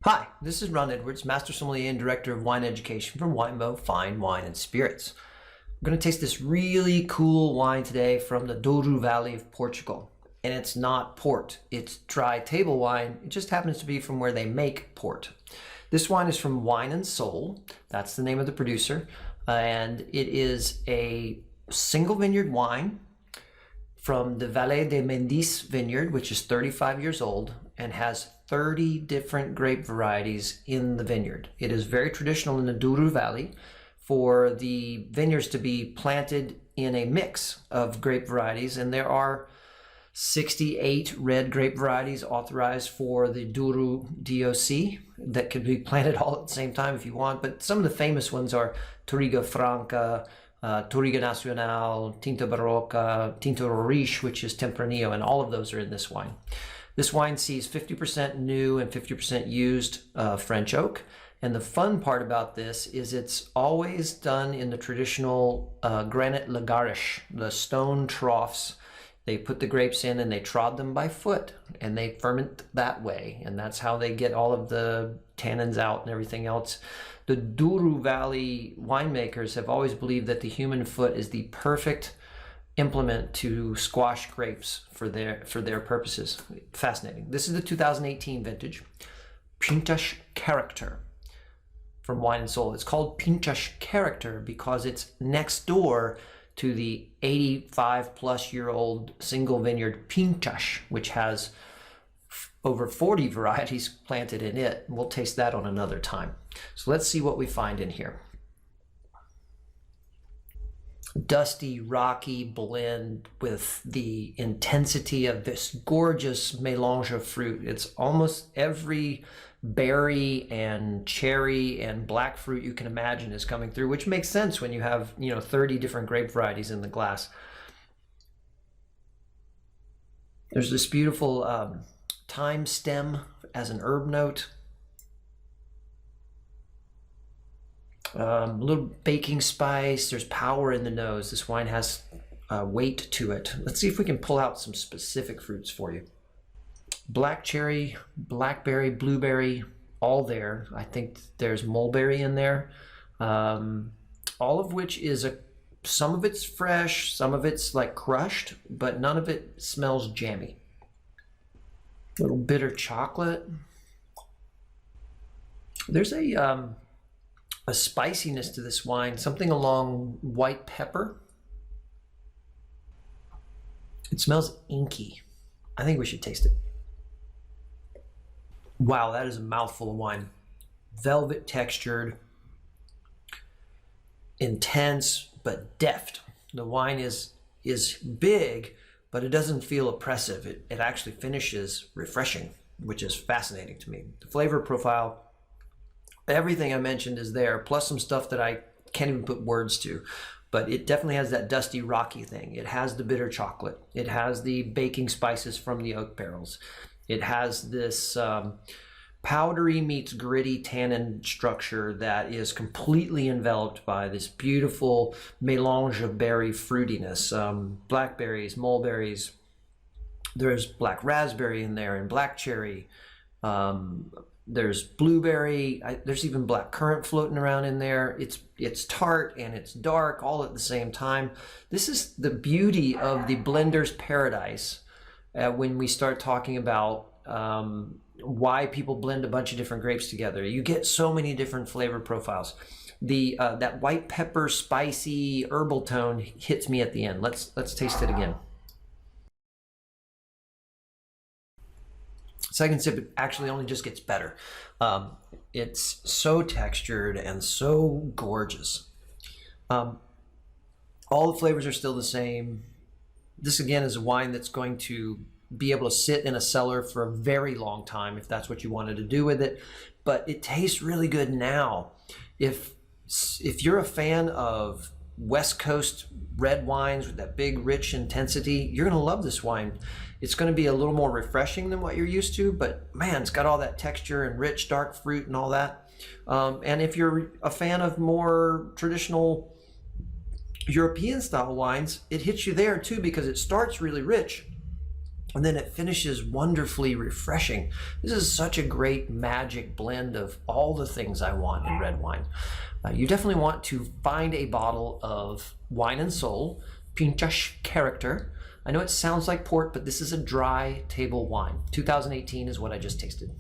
Hi, this is Ron Edwards, Master Sommelier and Director of Wine Education from Winebo Fine Wine and Spirits. I'm going to taste this really cool wine today from the Douro Valley of Portugal. And it's not port, it's dry table wine. It just happens to be from where they make port. This wine is from Wine and Soul, that's the name of the producer, and it is a single vineyard wine from the Valle de Mendiz vineyard, which is 35 years old and has 30 different grape varieties in the vineyard. It is very traditional in the Douro Valley for the vineyards to be planted in a mix of grape varieties, and there are 68 red grape varieties authorized for the Douro DOC that could be planted all at the same time if you want, but some of the famous ones are Touriga Franca, Touriga Nacional, Tinta Barroca, Tinta Roriz, which is Tempranillo, and all of those are in this wine. This wine sees 50% new and 50% used French oak. And the fun part about this is it's always done in the traditional granite lagarish, the stone troughs. They put the grapes in and they trod them by foot and they ferment that way. And that's how they get all of the tannins out and everything else. The Douro Valley winemakers have always believed that the human foot is the perfect implement to squash grapes for their purposes. Fascinating. This is the 2018 vintage, Pintas Character from Wine and Soul. It's called Pintas Character because it's next door to the 85-plus-year-old single vineyard Pintas, which has over 40 varieties planted in it. We'll taste that on another time. So let's see what we find in here. Dusty, rocky blend with the intensity of this gorgeous mélange of fruit. It's almost every berry and cherry and black fruit you can imagine is coming through, which makes sense when you have, 30 different grape varieties in the glass. There's this beautiful thyme stem as an herb note. A little baking spice. There's power in the nose. This wine has weight to it. Let's see if we can pull out some specific fruits for you. Black cherry, blackberry, blueberry, all there. I think there's mulberry in there. All of which is some of it's fresh, some of it's like crushed, but none of it smells jammy. A little bitter chocolate. There's a spiciness to this wine, something along white pepper. It smells inky. I think we should taste it. Wow, that is a mouthful of wine. Velvet textured, intense, but deft. The wine is big, but it doesn't feel oppressive. It actually finishes refreshing, which is fascinating to me. The flavor profile, everything I mentioned is there, plus some stuff that I can't even put words to. But it definitely has that dusty, rocky thing. It has the bitter chocolate. It has the baking spices from the oak barrels. It has this powdery meets gritty tannin structure that is completely enveloped by this beautiful mélange of berry fruitiness. Blackberries, mulberries. There's black raspberry in there and black cherry. There's blueberry, there's even black currant floating around in there. It's tart and it's dark all at the same time. This is the beauty of the blender's paradise when we start talking about why people blend a bunch of different grapes together. You get so many different flavor profiles. That white pepper, spicy, herbal tone hits me at the end. Let's taste it again. Second sip, it actually only just gets better. It's so textured and so gorgeous. All the flavors are still the same. This again is a wine that's going to be able to sit in a cellar for a very long time if that's what you wanted to do with it. But it tastes really good now. If you're a fan of West Coast red wines with that big, rich intensity, you're gonna love this wine. It's gonna be a little more refreshing than what you're used to, but man, it's got all that texture and rich, dark fruit and all that. And if you're a fan of more traditional European style wines, it hits you there too because it starts really rich And then it finishes wonderfully refreshing. This is such a great magic blend of all the things I want in red wine. You definitely want to find a bottle of Wine and Soul, Pintas character. I know it sounds like port, but this is a dry table wine. 2018 is what I just tasted.